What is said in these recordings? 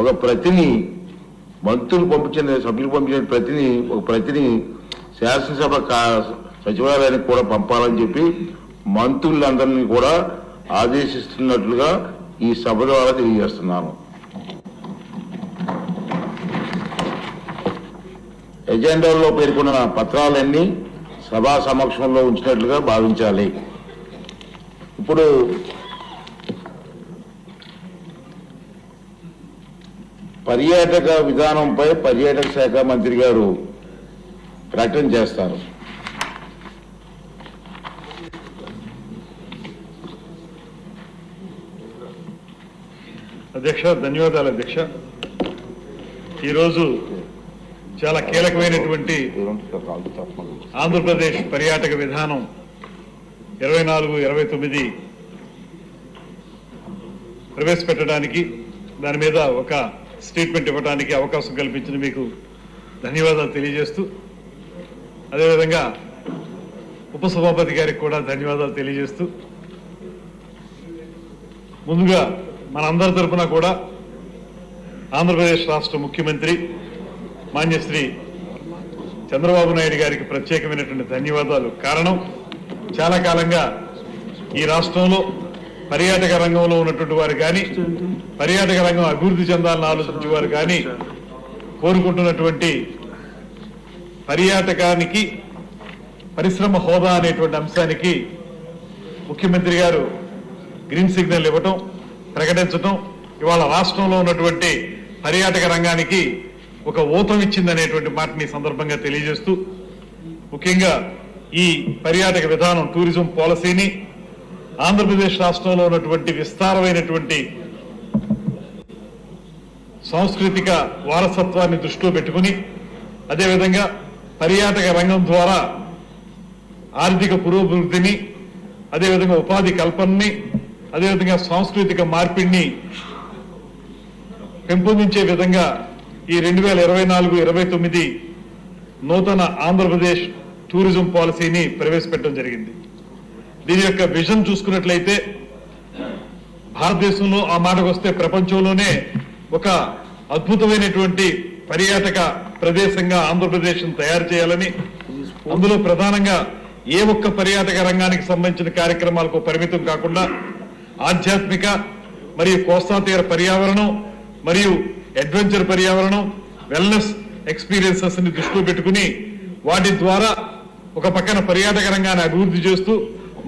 ఒక ప్రతిని మంత్రులు పంపించిన సభ్యులు పంపించిన ప్రతిని శాసనసభ సచివాలయానికి కూడా పంపాలని చెప్పి మంత్రులందరినీ కూడా ఆదేశిస్తున్నట్లుగా ఈ సభ ద్వారా తెలియజేస్తున్నాను. ఎజెండాలో పేర్కొన్న పత్రాలన్నీ సభా సమక్షంలో ఉంచినట్లుగా భావించాలి. ఇప్పుడు పర్యాటక విధానంపై పర్యాటక శాఖ మంత్రి గారు ప్రకటన చేస్తారు. అధ్యక్ష, ధన్యవాదాలు అధ్యక్ష. ఈరోజు చాలా కీలకమైనటువంటి ఆంధ్రప్రదేశ్ పర్యాటక విధానం 24-29 ప్రవేశపెట్టడానికి, దాని మీద ఒక స్టేట్మెంట్ ఇవ్వడానికి అవకాశం కల్పించిన మీకు ధన్యవాదాలు తెలియజేస్తూ, అదేవిధంగా ఉపసభాపతి గారికి కూడా ధన్యవాదాలు తెలియజేస్తూ, ముందుగా మనందరి తరఫున కూడా ఆంధ్రప్రదేశ్ రాష్ట్ర ముఖ్యమంత్రి మాన్యశ్రీ చంద్రబాబు నాయుడు గారికి ప్రత్యేకమైనటువంటి ధన్యవాదాలు. కారణం, చాలా కాలంగా ఈ రాష్ట్రంలో పర్యాటక రంగంలో ఉన్నటువంటి వారు కానీ, పర్యాటక రంగం అభివృద్ధి చెందాలని ఆలోచించే వారు కానీ కోరుకుంటున్నటువంటి పర్యాటకానికి పరిశ్రమ హోదా అనేటువంటి అంశానికి ముఖ్యమంత్రి గారు గ్రీన్ సిగ్నల్ ఇవ్వటం, ప్రకటించటం ఇవాళ రాష్ట్రంలో ఉన్నటువంటి పర్యాటక రంగానికి ఒక ఊతం ఇచ్చిందనేటువంటి మాటని సందర్భంగా తెలియజేస్తూ, ముఖ్యంగా ఈ పర్యాటక విధానం టూరిజం పాలసీని ఆంధ్రప్రదేశ్ రాష్ట్రంలో ఉన్నటువంటి విస్తారమైనటువంటి సాంస్కృతిక వారసత్వాన్ని దృష్టిలో పెట్టుకుని, అదేవిధంగా పర్యాటక రంగం ద్వారా ఆర్థిక పురోభివృద్ధిని, అదేవిధంగా ఉపాధి కల్పనని, అదేవిధంగా సాంస్కృతిక మార్పిడిని పెంపొందించే విధంగా ఈ 2024-29 నూతన ఆంధ్రప్రదేశ్ టూరిజం పాలసీని ప్రవేశపెట్టడం జరిగింది. దీని యొక్క విజన్ చూసుకున్నట్లయితే భారతదేశంలో, ఆ మాటకు వస్తే ప్రపంచంలోనే ఒక అద్భుతమైనటువంటి పర్యాటక ప్రదేశంగా ఆంధ్రప్రదేశ్ తయారు చేయాలని, అందులో ప్రధానంగా ఏ ఒక్క పర్యాటక రంగానికి సంబంధించిన కార్యక్రమాలకు పరిమితం కాకుండా ఆధ్యాత్మిక మరియు కోస్తా తీర పర్యావరణం మరియు అడ్వెంచర్ పర్యావరణం, వెల్నెస్ ఎక్స్పీరియన్సెస్ ని దృష్టిలో పెట్టుకుని వాటి ద్వారా ఒక పక్కన పర్యాటక రంగాన్ని అభివృద్ధి చేస్తూ,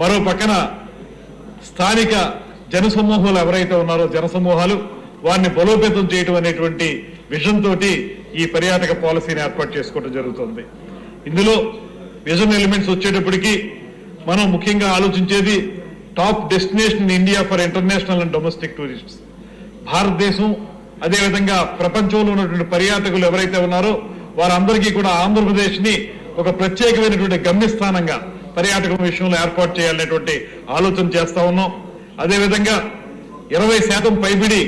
మరో పక్కన స్థానిక జనసమూహాలు ఎవరైతే ఉన్నారో జనసమూహాలు వారిని బలోపేతం చేయడం అనేటువంటి విజన్ తోటి ఈ పర్యాటక పాలసీని ఏర్పాటు చేసుకోవడం జరుగుతుంది. ఇందులో విజన్ ఎలిమెంట్స్ వచ్చేటప్పటికి మనం ముఖ్యంగా ఆలోచించేది top destination in India for international and domestic tourists. భారతదేశం, అదేవిధంగా ప్రపంచంలో ఉన్నటువంటి పర్యాటకులు ఎవరైతే ఉన్నారో వారందరికీ కూడా ఆంధ్రప్రదేశ్ ని ఒక ప్రత్యేకమైనటువంటి గమ్యస్థానంగా పర్యాటకం విషయంలో ఏర్పాటు చేయాలనేటువంటి ఆలోచన చేస్తా ఉన్నాం. అదేవిధంగా 20% పైబడి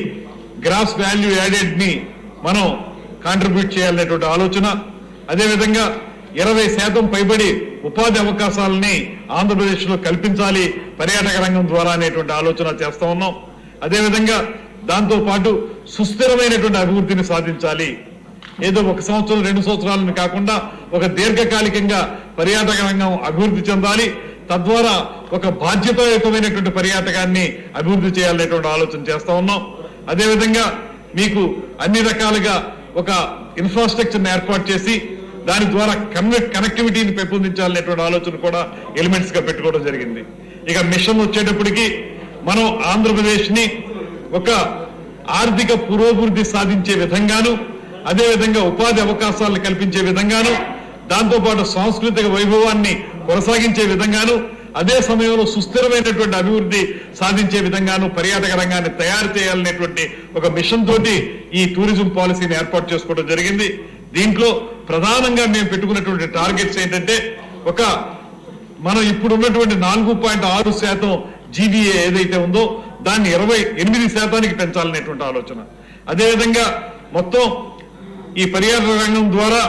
గ్రాస్ వాల్యూ యాడెడ్ ని మనం కాంట్రిబ్యూట్ చేయాలనేటువంటి ఆలోచన, అదేవిధంగా 20% పైబడి ఉపాధి అవకాశాలని ఆంధ్రప్రదేశ్ లో కల్పించాలి పర్యాటక రంగం ద్వారా అనేటువంటి ఆలోచన చేస్తా ఉన్నాం. అదేవిధంగా దాంతో పాటు సుస్థిరమైనటువంటి అభివృద్ధిని సాధించాలి. ఏదో 1 సంవత్సరం 2 సంవత్సరాలను కాకుండా ఒక దీర్ఘకాలికంగా పర్యాటక రంగం అభివృద్ధి చెందాలి. తద్వారా ఒక బాధ్యతాయుతమైనటువంటి పర్యాటకాన్ని అభివృద్ధి చేయాలనేటువంటి ఆలోచన చేస్తా ఉన్నాం. అదేవిధంగా మీకు అన్ని రకాలుగా ఒక ఇన్ఫ్రాస్ట్రక్చర్ని ఏర్పాటు చేసి దాని ద్వారా కనెక్టివిటీని పెంపొందించాలనేటువంటి ఆలోచన కూడా ఎలిమెంట్స్ గా పెట్టుకోవడం జరిగింది. ఇక మిషన్ వచ్చేటప్పటికి మనం ఆంధ్రప్రదేశ్ ని ఒక ఆర్థిక పురోభివృద్ధి సాధించే విధంగాను, అదేవిధంగా ఉపాధి అవకాశాలను కల్పించే విధంగాను, దాంతోపాటు సాంస్కృతిక వైభవాన్ని కొనసాగించే విధంగాను, అదే సమయంలో సుస్థిరమైనటువంటి అభివృద్ధి సాధించే విధంగాను పర్యాటక రంగాన్ని తయారు చేయాలనేటువంటి ఒక మిషన్ తోటి ఈ టూరిజం పాలసీని ఏర్పాటు చేసుకోవడం జరిగింది. దీంట్లో ప్రధానంగా మేము పెట్టుకున్నటువంటి టార్గెట్స్ ఏంటంటే, ఒక మనం ఇప్పుడు ఉన్నటువంటి 4.6% జీబీఏ ఏదైతే ఉందో దాన్ని 28% పెంచాలనేటువంటి ఆలోచన. అదేవిధంగా మొత్తం ఈ పర్యాటక రంగం ద్వారా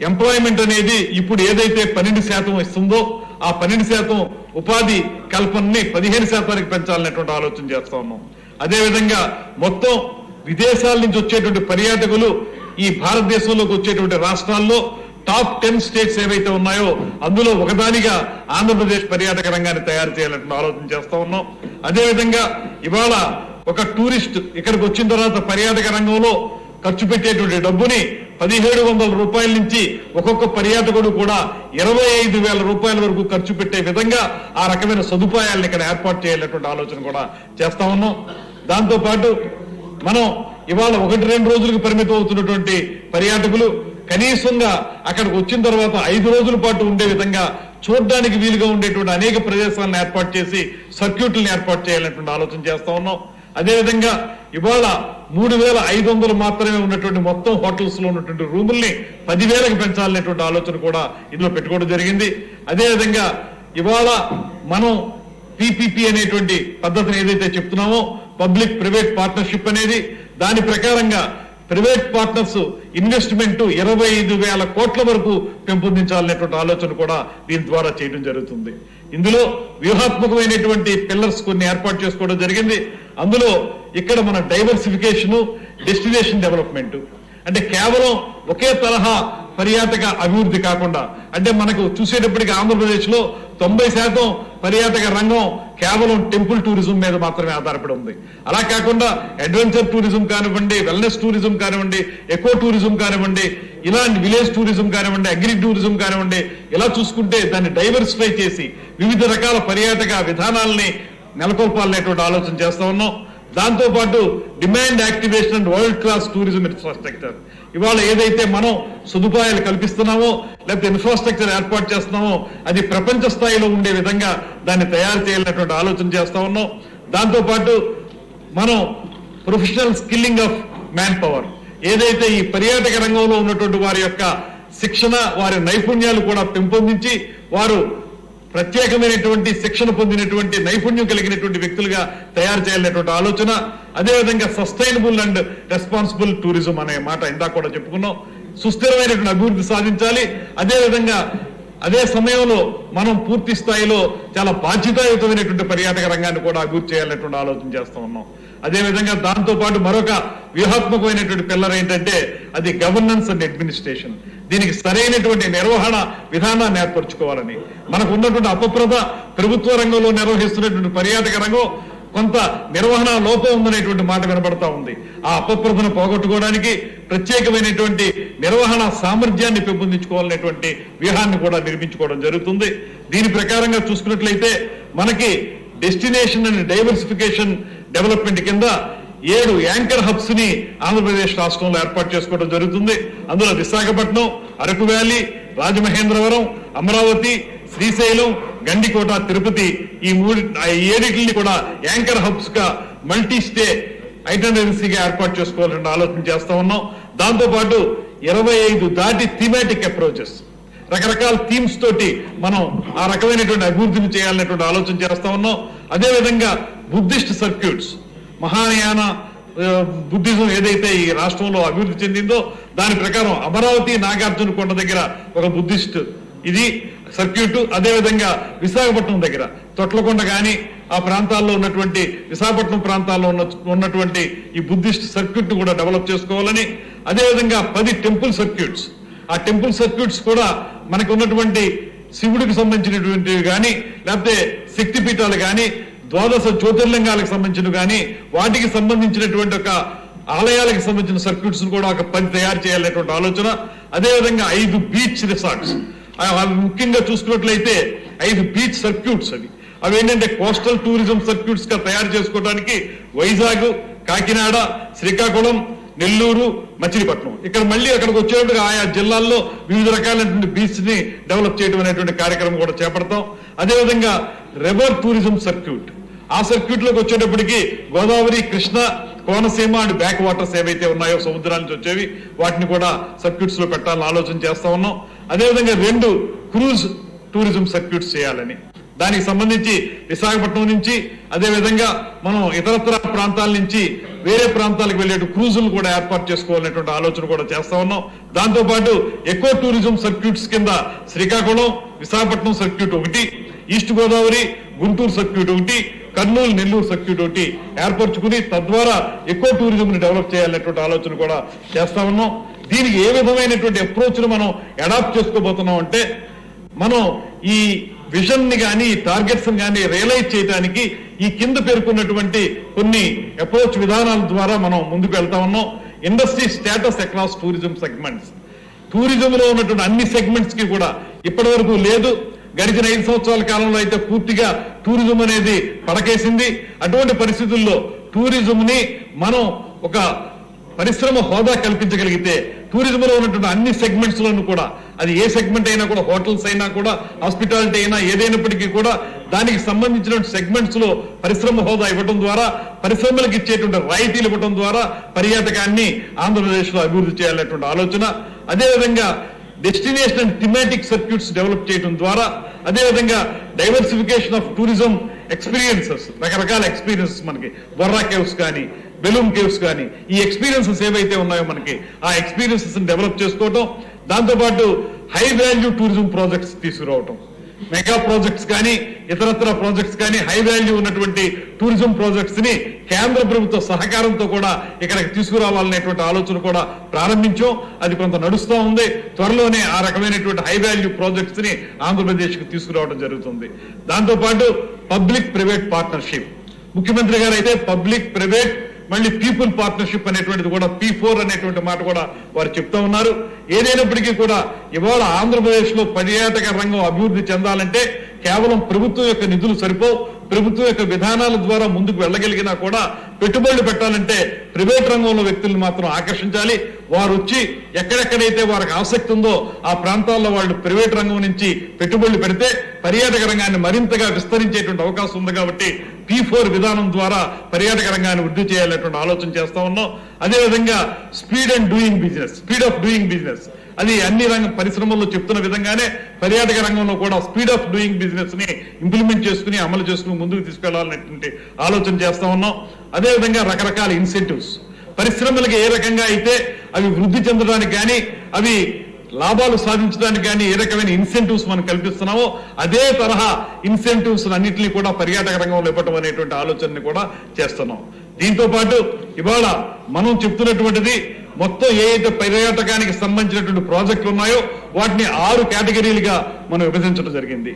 ఎంప్లాయ్మెంట్ అనేది ఇప్పుడు ఏదైతే 12% ఇస్తుందో ఆ 12% ఉపాధి కల్పనని 15% పెంచాలనేటువంటి ఆలోచన చేస్తా ఉన్నాం. అదేవిధంగా మొత్తం విదేశాల నుంచి వచ్చేటువంటి పర్యాటకులు ఈ భారతదేశంలోకి వచ్చేటువంటి రాష్ట్రాల్లో టాప్ 10 స్టేట్స్ ఏవైతే ఉన్నాయో అందులో ఒకదానిగా ఆంధ్రప్రదేశ్ పర్యాటక రంగాన్ని తయారు చేయాలంటే ఆలోచన చేస్తా ఉన్నాం. అదేవిధంగా ఇవాళ ఒక టూరిస్ట్ ఇక్కడికి వచ్చిన తర్వాత పర్యాటక రంగంలో ఖర్చు పెట్టేటువంటి డబ్బుని 1700 రూపాయల నుంచి ఒక్కొక్క పర్యాటకుడు కూడా 25,000 రూపాయల వరకు ఖర్చు పెట్టే విధంగా ఆ రకమైన సదుపాయాలను ఇక్కడ ఏర్పాటు చేయాలనేటువంటి ఆలోచన కూడా చేస్తా ఉన్నాం. దాంతో పాటు మనం ఇవాళ 1-2 రోజులకు పరిమితం అవుతున్నటువంటి పర్యాటకులు కనీసంగా అక్కడికి వచ్చిన తర్వాత 5 రోజుల పాటు ఉండే విధంగా చూడడానికి వీలుగా ఉండేటువంటి అనేక ప్రదేశాలను ఏర్పాటు చేసి సర్క్యూట్లను ఏర్పాటు చేయాలనేటువంటి ఆలోచన చేస్తా ఉన్నాం. అదేవిధంగా ఇవాళ 3,500 మాత్రమే ఉన్నటువంటి మొత్తం హోటల్స్ లో ఉన్నటువంటి రూముల్ని 10,000కి పెంచాలనేటువంటి ఆలోచన కూడా ఇందులో పెట్టుకోవడం జరిగింది. అదేవిధంగా ఇవాళ మనం పిపిపి అనేటువంటి పద్ధతిని ఏదైతే చెప్తున్నామో పబ్లిక్ ప్రైవేట్ పార్ట్నర్షిప్ అనేది, దాని ప్రకారంగా ప్రైవేట్ పార్ట్నర్స్ ఇన్వెస్ట్మెంట్ 25,000 కోట్ల వరకు పెంపొందించాలనేటువంటి ఆలోచన కూడా దీని ద్వారా చేయడం జరుగుతుంది. ఇందులో వ్యూహాత్మకమైనటువంటి పిల్లర్స్ కొన్ని ఏర్పాటు చేసుకోవడం జరిగింది. అందులో ఇక్కడ మన డైవర్సిఫికేషన్, డెస్టినేషన్ డెవలప్మెంట్ అంటే కేవలం ఒకే తరహా పర్యాటక అభివృద్ధి కాకుండా, అంటే మనకు చూసేటప్పటికి ఆంధ్రప్రదేశ్ లో 90% పర్యాటక రంగం కేవలం టెంపుల్ టూరిజం మీద మాత్రమే ఆధారపడి ఉంది. అలా కాకుండా అడ్వెంచర్ టూరిజం కానివ్వండి, వెల్నెస్ టూరిజం కానివ్వండి, ఎకో టూరిజం కానివ్వండి, ఇలాంటి విలేజ్ టూరిజం కానివ్వండి, అగ్రి టూరిజం కానివ్వండి, ఇలా చూసుకుంటే దాన్ని డైవర్సిఫై చేసి వివిధ రకాల పర్యాటక విధానాలని నెలకొల్పాలనేటువంటి ఆలోచన చేస్తా ఉన్నాం. దాంతో పాటు demand activation and world class tourism infrastructure, ఇవాళ ఏదైతే మనం సదుపాయాలు కల్పిస్తున్నామో లేకపోతే ఇన్ఫ్రాస్ట్రక్చర్ ఏర్పాటు చేస్తున్నామో అది ప్రపంచ స్థాయిలో ఉండే విధంగా దాన్ని తయారు చేయాలనేటువంటి ఆలోచన చేస్తా ఉన్నాం. దాంతో పాటు మనం professional skilling of man power, ఏదైతే ఈ పర్యాటక రంగంలో ఉన్నటువంటి వారి యొక్క శిక్షణ, వారి నైపుణ్యాలు కూడా పెంపొందించి వారు ప్రత్యేకమైనటువంటి శిక్షణ పొందినటువంటి నైపుణ్యం కలిగినటువంటి వ్యక్తులుగా తయారు చేయాలనేటువంటి ఆలోచన. అదేవిధంగా సస్టైనబుల్ అండ్ రెస్పాన్సిబుల్ టూరిజం అనే మాట ఇందాక కూడా చెప్పుకున్నాం. సుస్థిరమైనటువంటి అభివృద్ధి సాధించాలి. అదేవిధంగా అదే సమయంలో మనం పూర్తి స్థాయిలో చాలా బాధ్యతాయుతమైనటువంటి పర్యాటక రంగాన్ని కూడా అభివృద్ధి చేయాలనేటువంటి ఆలోచన చేస్తూ ఉన్నాం. అదేవిధంగా దాంతో పాటు మరొక వ్యూహాత్మకమైనటువంటి పిల్లర్ ఏంటంటే అది గవర్నెన్స్ అండ్ అడ్మినిస్ట్రేషన్. దీనికి సరైనటువంటి నిర్వహణ విధానాన్ని ఏర్పరచుకోవాలని, మనకు ఉన్నటువంటి అపప్రద ప్రభుత్వ రంగంలో నిర్వహిస్తున్నటువంటి పర్యాటక రంగం కొంత నిర్వహణ లోపం ఉందనేటువంటి మాట వినబడతా ఉంది. ఆ అపప్రదను పోగొట్టుకోవడానికి ప్రత్యేకమైనటువంటి నిర్వహణ సామర్థ్యాన్ని పెంపొందించుకోవాలనేటువంటి వ్యూహాన్ని కూడా నిర్మించుకోవడం జరుగుతుంది. దీని ప్రకారంగా చూసుకున్నట్లయితే మనకి డెస్టినేషన్ అండ్ డైవర్సిఫికేషన్ డెవలప్మెంట్ కింద 7 యాంకర్ హబ్స్ ని ఆంధ్రప్రదేశ్ రాష్ట్రంలో ఏర్పాటు చేసుకోవడం జరుగుతుంది. అందులో విశాఖపట్నం, అరకు వ్యాలీ, రాజమహేంద్రవరం, అమరావతి, శ్రీశైలం, గండికోట, తిరుపతి, ఈ 7 కూడా యాంకర్ హబ్స్ గా మల్టీ స్టే ఐటనరీగా ఏర్పాటు చేసుకోవాలని ఆలోచన చేస్తా ఉన్నాం. దాంతో పాటు 25 దాటి థీమాటిక్ అప్రోచెస్, రకరకాల థీమ్స్ తోటి మనం ఆ రకమైనటువంటి అభివృద్ధిని చేయాలనేటువంటి ఆలోచన చేస్తా ఉన్నాం. అదేవిధంగా బుద్ధిస్ట్ సర్క్యూట్స్, మహాయాన బుద్ధిజం ఏదైతే ఈ రాష్ట్రంలో అభివృద్ధి చెందిందో దాని ప్రకారం అమరావతి, నాగార్జున కొండ దగ్గర ఒక బుద్ధిస్ట్ ఇది సర్క్యూట్. అదేవిధంగా విశాఖపట్నం దగ్గర తొట్లకొండ కానీ ఆ ప్రాంతాల్లో ఉన్నటువంటి విశాఖపట్నం ప్రాంతాల్లో ఉన్నటువంటి ఈ బుద్ధిస్ట్ సర్క్యూట్ కూడా డెవలప్ చేసుకోవాలని, అదేవిధంగా 10 టెంపుల్ సర్క్యూట్స్, ఆ టెంపుల్ సర్క్యూట్స్ కూడా మనకు ఉన్నటువంటి శివుడికి సంబంధించినటువంటివి కానీ లేకపోతే శక్తిపీఠాలు కానీ 12 జ్యోతిర్లింగాలకు సంబంధించిన కానీ వాటికి సంబంధించినటువంటి ఒక ఆలయాలకు సంబంధించిన సర్క్యూట్స్ కూడా ఒక 10 తయారు చేయాలనేటువంటి ఆలోచన. అదేవిధంగా 5 బీచ్ రిసార్ట్స్, ముఖ్యంగా చూసుకున్నట్లయితే 5 బీచ్ సర్క్యూట్స్ అవి ఏంటంటే కోస్టల్ టూరిజం సర్క్యూట్స్ గా తయారు చేసుకోవడానికి వైజాగ్, కాకినాడ, శ్రీకాకుళం, నెల్లూరు, మచిలీపట్నం, ఇక్కడ మళ్ళీ అక్కడికి వచ్చేటప్పుడు ఆయా జిల్లాల్లో వివిధ రకాలైనటువంటి బీచ్ ని డెవలప్ చేయడం అనేటువంటి కార్యక్రమం కూడా చేపడతాం. అదేవిధంగా రివర్ టూరిజం సర్క్యూట్, ఆ సర్క్యూట్ లోకి వచ్చేటప్పటికి Godavari, Krishna, Konaseema and back waters ఏవైతే ఉన్నాయో సముద్రాల నుంచి వచ్చేవి వాటిని కూడా సర్క్యూట్స్ లో పెట్టాలని ఆలోచన చేస్తా ఉన్నాం. అదేవిధంగా 2 క్రూజ్ టూరిజం సర్క్యూట్స్ చేయాలని, దానికి సంబంధించి విశాఖపట్నం నుంచి అదేవిధంగా మనం ఇతరత్ర ప్రాంతాల నుంచి వేరే ప్రాంతాలకు వెళ్లే క్రూజులు కూడా ఏర్పాటు చేసుకోవాలనేటువంటి ఆలోచన కూడా చేస్తా ఉన్నాం. దాంతో పాటు ఎకో టూరిజం సర్క్యూట్స్ కింద Srikakulam, Visakhapatnam circuit 1, east Godavari Guntur circuit ఒకటి, కర్నూలు నెల్లూరు సర్క్యూట్ ఒకటి ఏర్పరచుకుని తద్వారా ఎక్కువ టూరిజంని డెవలప్ చేయాలనేటువంటి ఆలోచన కూడా చేస్తా ఉన్నాం. దీనికి ఏ విధమైనటువంటి అప్రోచ్ ను మనం అడాప్ట్ చేసుకోబోతున్నాం అంటే, మనం ఈ విజన్ ని కానీ టార్గెట్స్ కానీ రియలైజ్ చేయడానికి ఈ కింద పేర్కొన్నటువంటి కొన్ని అప్రోచ్ విధానాల ద్వారా మనం ముందుకు వెళ్తా ఉన్నాం. Industry status across tourism segments, టూరిజంలో ఉన్నటువంటి అన్ని సెగ్మెంట్స్ కి కూడా ఇప్పటి వరకు లేదు. గడిచిన 5 సంవత్సరాల కాలంలో అయితే పూర్తిగా టూరిజం అనేది పడకేసింది. అటువంటి పరిస్థితుల్లో టూరిజం ని మనం ఒక పరిశ్రమ హోదా కల్పించగలిగితే టూరిజంలో ఉన్నటువంటి అన్ని సెగ్మెంట్స్ లోనూ కూడా, అది ఏ సెగ్మెంట్ అయినా కూడా, హోటల్స్ అయినా కూడా, హాస్పిటాలిటీ అయినా ఏదైనప్పటికీ కూడా దానికి సంబంధించిన సెగ్మెంట్స్ లో పరిశ్రమ హోదా ఇవ్వడం ద్వారా, పరిశ్రమలకు ఇచ్చేటువంటి రాయితీలు ఇవ్వడం ద్వారా పర్యాటకాన్ని ఆంధ్రప్రదేశ్ లో అభివృద్ధి చేయాలనేటువంటి ఆలోచన. అదేవిధంగా destination and thematic circuits develop చేయడం ద్వారా, అదేవిధంగా డైవర్సిఫికేషన్ ఆఫ్ టూరిజం ఎక్స్పీరియన్సెస్, రకరకాల ఎక్స్పీరియన్సెస్ మనకి బొర్రా కేవ్స్ కానీ బెలూన్ కేవ్స్ కానీ ఈ ఎక్స్పీరియన్సెస్ ఏవైతే ఉన్నాయో మనకి ఆ ఎక్స్పీరియన్సెస్ డెవలప్ చేసుకోవటం, దాంతోపాటు హై వాల్యూ టూరిజం ప్రాజెక్ట్స్ తీసుకురావటం, మెగా ప్రాజెక్ట్స్ కానీ ఇతరత్ర ప్రాజెక్ట్స్ కానీ హై వాల్యూ ఉన్నటువంటి టూరిజం ప్రాజెక్ట్స్ ని కేంద్ర ప్రభుత్వ సహకారంతో కూడా ఇక్కడికి తీసుకురావాలనేటువంటి ఆలోచన కూడా ప్రారంభించాం. అది కొంత నడుస్తూ ఉంది. త్వరలోనే ఆ రకమైనటువంటి హై వాల్యూ ప్రాజెక్ట్స్ ని ఆంధ్రప్రదేశ్ కు తీసుకురావడం జరుగుతుంది. దాంతోపాటు పబ్లిక్ ప్రైవేట్ పార్ట్నర్షిప్, ముఖ్యమంత్రి గారు అయితే పబ్లిక్ ప్రైవేట్ మళ్ళీ పీపుల్ పార్ట్నర్షిప్ అనేటువంటిది కూడా P4 అనేటువంటి మాట కూడా వారు చెప్తా ఉన్నారు. ఏదైనప్పటికీ కూడా ఇవాళ ఆంధ్రప్రదేశ్ లో పర్యాటక రంగం అభివృద్ధి చెందాలంటే కేవలం ప్రభుత్వం యొక్క నిధులు సరిపోవు. ప్రభుత్వం యొక్క విధానాల ద్వారా ముందుకు వెళ్ళగలిగినా కూడా పెట్టుబడులు పెట్టాలంటే ప్రైవేట్ రంగంలో వ్యక్తులను మాత్రం ఆకర్షించాలి. వారు వచ్చి ఎక్కడెక్కడైతే వారికి ఆసక్తి ఉందో ఆ ప్రాంతాల్లో వాళ్ళు ప్రైవేట్ రంగం నుంచి పెట్టుబడులు పెడితే పర్యాటక రంగాన్ని మరింతగా విస్తరించేటువంటి అవకాశం ఉంది. కాబట్టి P4 విధానం ద్వారా పర్యాటక రంగాన్ని వృద్ధి చేయాలనేటువంటి ఆలోచన చేస్తా ఉన్నాం. అదేవిధంగా స్పీడ్ ఆఫ్ డూయింగ్ బిజినెస్, అది అన్ని పరిశ్రమల్లో చెప్తున్న విధంగానే పర్యాటక రంగంలో కూడా స్పీడ్ ఆఫ్ డూయింగ్ బిజినెస్ ని ఇంప్లిమెంట్ చేసుకుని అమలు చేసుకుని ముందుకు తీసుకెళ్లాలనేటువంటి ఆలోచన చేస్తా ఉన్నాం. అదేవిధంగా రకరకాల ఇన్సెంటివ్స్, పరిశ్రమలకు ఏ రకంగా అయితే అవి వృద్ధి చెందడానికి కానీ అవి లాభాలు సాధించడానికి కానీ ఏ రకమైన ఇన్సెంటివ్స్ మనం కల్పిస్తున్నామో అదే తరహా ఇన్సెంటివ్స్ అన్నింటినీ కూడా పర్యాటక రంగంలో ఇవ్వటం అనేటువంటి ఆలోచనని కూడా చేస్తున్నాం. దీంతో పాటు ఇవాళ మనం చెప్తున్నటువంటిది మొత్తం ఏ అయితే పర్యాటకానికి సంబంధించినటువంటి ప్రాజెక్టులు ఉన్నాయో వాటిని 6 కేటగిరీలుగా మనం విభజించడం జరిగింది.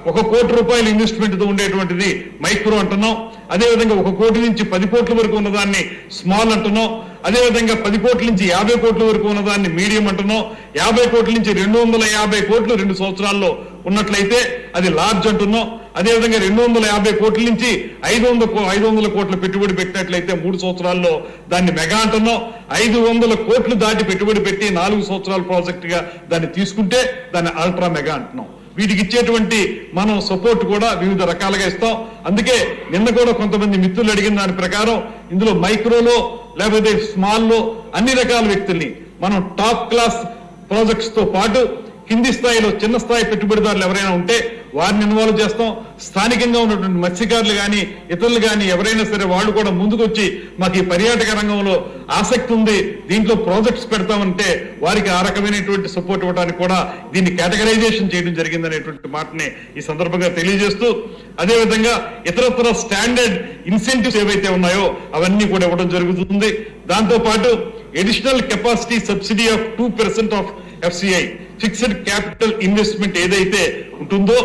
ఒక కోటి రూపాయల ఇన్వెస్ట్మెంట్ తో ఉండేటువంటిది మైక్రో అంటున్నాం. అదేవిధంగా 1 కోటి నుంచి 10 కోట్ల వరకు ఉన్నదాన్ని స్మాల్ అంటున్నాం. అదేవిధంగా 10 కోట్ల నుంచి 50 కోట్ల వరకు ఉన్నదాన్ని మీడియం అంటున్నాం. 50 కోట్ల నుంచి 250 కోట్లు 2 సంవత్సరాల్లో ఉన్నట్లయితే అది లార్జ్ అంటున్నాం. అదేవిధంగా 250 కోట్ల నుంచి 500 కోట్ల పెట్టుబడి పెట్టినట్లయితే 3 సంవత్సరాల్లో దాన్ని మెగా అంటున్నాం. 500 కోట్లు దాటి పెట్టుబడి పెట్టి 4 సంవత్సరాల ప్రాజెక్ట్ గా దాన్ని తీసుకుంటే దాన్ని అల్ట్రా మెగా అంటున్నాం. వీటికి ఇచ్చేటువంటి మనం సపోర్ట్ కూడా వివిధ రకాలుగా ఇస్తాం. అందుకే నిన్న కూడా కొంతమంది మిత్రులు అడిగిన దాని ప్రకారం ఇందులో మైక్రోలో లేకపోతే స్మాల్లో అన్ని రకాల వ్యక్తుల్ని మనం టాప్ క్లాస్ ప్రాజెక్ట్స్ తో పాటు కింది స్థాయిలో చిన్న స్థాయి పెట్టుబడిదారులు ఎవరైనా ఉంటే వారిని ఇన్వాల్వ్ చేస్తాం. స్థానికంగా ఉన్నటువంటి మత్స్యకారులు కానీ ఇతరులు కానీ ఎవరైనా సరే వాళ్ళు కూడా ముందుకొచ్చి మాకు ఈ పర్యాటక రంగంలో ఆసక్తి ఉంది, దీంట్లో ప్రాజెక్ట్స్ పెడతామంటే వారికి ఆ రకమైనటువంటి సపోర్ట్ ఇవ్వడానికి కూడా దీన్ని కేటగరైజేషన్ చేయడం జరిగిందనేటువంటి మాటని ఈ సందర్భంగా తెలియజేస్తూ, అదేవిధంగా ఇతరత్ర స్టాండర్డ్ ఇన్సెంటివ్స్ ఏవైతే ఉన్నాయో అవన్నీ కూడా ఇవ్వడం జరుగుతుంది. దాంతో పాటు additional capacity subsidy of 2% of FCI fixed capital investment ఏదైతే ఉంటుందో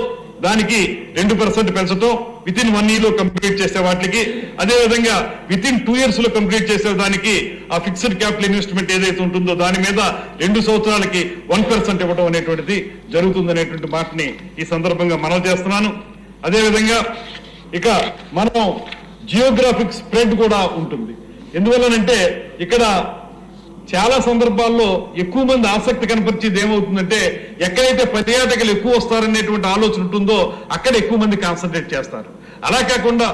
దానికి 2% పెంచడం, వితిన్ 1 year లో కంప్లీట్ చేసే వాటికి, అదేవిధంగా వితిన్ 2 years లో కంప్లీట్ చేసే దానికి ఆ ఫిక్స్డ్ క్యాపిటల్ ఇన్వెస్ట్మెంట్ ఏదైతే ఉంటుందో దాని మీద 2 సంవత్సరాలకి 1% ఇవ్వడం అనేటువంటిది జరుగుతుందనేటువంటి మాటని ఈ సందర్భంగా మనం చేస్తున్నాను. అదేవిధంగా ఇక మనం జియోగ్రాఫిక్ స్ప్రెడ్ కూడా ఉంటుంది. ఎందువల్లనంటే ఇక్కడ చాలా సందర్భాల్లో ఎక్కువ మంది ఆసక్తి కనపరిచేది ఏమవుతుందంటే ఎక్కడైతే పర్యాటకులు ఎక్కువ వస్తారనేటువంటి ఆలోచన ఉంటుందో అక్కడ ఎక్కువ మంది కాన్సన్ట్రేట్ చేస్తారు. అలా కాకుండా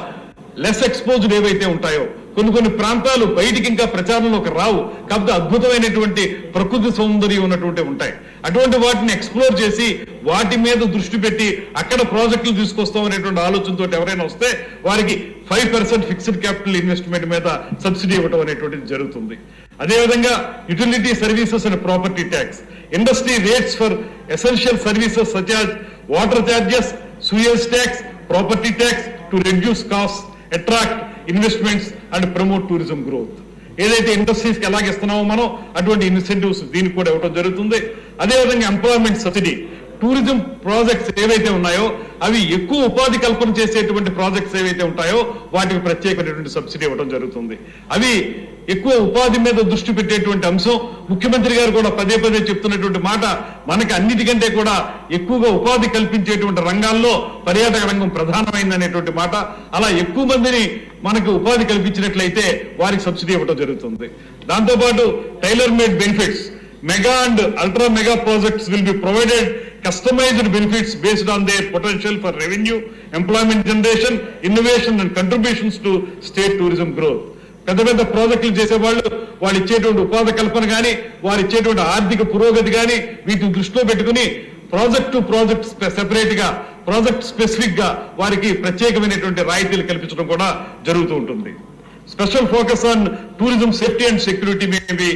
లెస్ ఎక్స్పోజ్డ్ ఏవైతే ఉంటాయో కొన్ని ప్రాంతాలు బయటికి ఇంకా ప్రచారంలోకి రావు, కాకపోతే అద్భుతమైనటువంటి ప్రకృతి సౌందర్యం ఉన్నటువంటి ఉంటాయి. అటువంటి వాటిని ఎక్స్ప్లోర్ చేసి వాటి మీద దృష్టి పెట్టి అక్కడ ప్రాజెక్టులు తీసుకొస్తాం అనేటువంటి ఆలోచనతో ఎవరైనా వస్తే వారికి 5% ఫిక్స్డ్ క్యాపిటల్ ఇన్వెస్ట్మెంట్ మీద సబ్సిడీ ఇవ్వడం అనేటువంటిది జరుగుతుంది. అదేవిధంగా utility services and property tax, industry rates for essential services such as water charges, Suez tax, property tax to reduce cost, attract investments and promote tourism growth. ఏదైతే industries కి ఎలాగిస్తున్నామో మనం అటువంటి incentives దీనికి కూడా ఇవ్వడం జరుగుతుంది. అదేవిధంగా ఎంప్లాయ్మెంట్ సబ్సిడీ, టూరిజం ప్రాజెక్ట్స్ ఏవైతే ఉన్నాయో అవి ఎక్కువ ఉపాధి కల్పన చేసేటువంటి ప్రాజెక్ట్స్ ఏవైతే ఉంటాయో వాటికి ప్రత్యేకమైనటువంటి సబ్సిడీ ఇవ్వడం జరుగుతుంది. అవి ఎక్కువ ఉపాధి మీద దృష్టి పెట్టేటువంటి అంశం. ముఖ్యమంత్రి గారు కూడా పదే పదే చెప్తున్నటువంటి మాట, మనకి అన్నిటికంటే కూడా ఎక్కువగా ఉపాధి కల్పించేటువంటి రంగాల్లో పర్యాటక రంగం ప్రధానమైందనేటువంటి మాట. అలా ఎక్కువ మందిని మనకు ఉపాధి కల్పించినట్లయితే వారికి సబ్సిడీ ఇవ్వడం జరుగుతుంది. దాంతోపాటు tailor made benefits, mega and ultra mega projects will be provided customized benefits based on their potential for revenue, employment generation, innovation and contributions to state tourism growth. పెద్ద పెద్ద ప్రాజెక్టులు చేసేవాళ్ళు వాళ్ళు ఇచ్చేటువంటి ఉపాధి కల్పన కానీ వారు ఇచ్చేటువంటి ఆర్థిక పురోగతి కానీ వీటిని దృష్టిలో పెట్టుకుని ప్రాజెక్ట్ టు ప్రాజెక్ట్ సెపరేట్ గా, ప్రాజెక్ట్ స్పెసిఫిక్ గా వారికి ప్రత్యేకమైనటువంటి రాయితీలు కల్పించడం కూడా జరుగుతూ ఉంటుంది. Special focus on tourism safety and security may be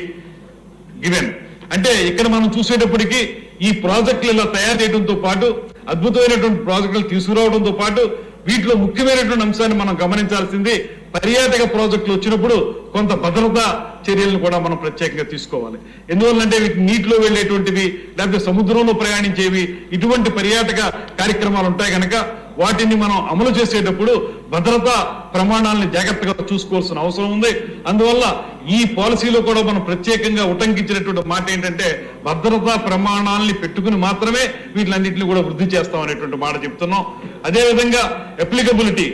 given. అంటే ఇక్కడ మనం చూసేటప్పటికీ ఈ ప్రాజెక్టులు ఇలా తయారు చేయడంతో పాటు అద్భుతమైనటువంటి ప్రాజెక్టులు తీసుకురావడంతో పాటు వీటిలో ముఖ్యమైనటువంటి అంశాన్ని మనం గమనించాల్సింది, పర్యాటక ప్రాజెక్టులు వచ్చినప్పుడు కొంత భద్రతా చర్యలను కూడా మనం ప్రత్యేకంగా తీసుకోవాలి. ఎందువల్లంటే వీటి నీటిలో వెళ్లేటువంటివి లేకపోతే సముద్రంలో ప్రయాణించేవి ఇటువంటి పర్యాటక కార్యక్రమాలు ఉంటాయి కనుక వాటిని మనం అమలు చేసేటప్పుడు భద్రతా ప్రమాణాలను జాగ్రత్తగా చూసుకోవాల్సిన అవసరం ఉంది. అందువల్ల ఈ పాలసీలో కూడా మనం ప్రత్యేకంగా ఉటంకించినటువంటి మాట ఏంటంటే భద్రతా ప్రమాణాలని పెట్టుకుని మాత్రమే వీటిలన్నింటినీ కూడా వృద్ధి చేస్తాం అనేటువంటి మాట చెప్తున్నాం. అదేవిధంగా applicability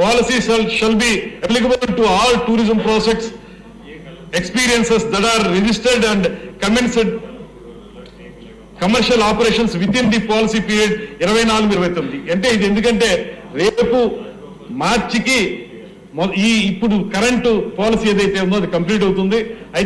policy shall be applicable to all tourism projects experiences that are registered and commenced commercial operations within the policy period 24-29. అంటే ఇది ఎందుకంటే రేపు మార్చికి ఈ ఇప్పుడు కరెంటు పాలసీ ఏదైతే ఉందో అది కంప్లీట్ అవుతుంది. అయితే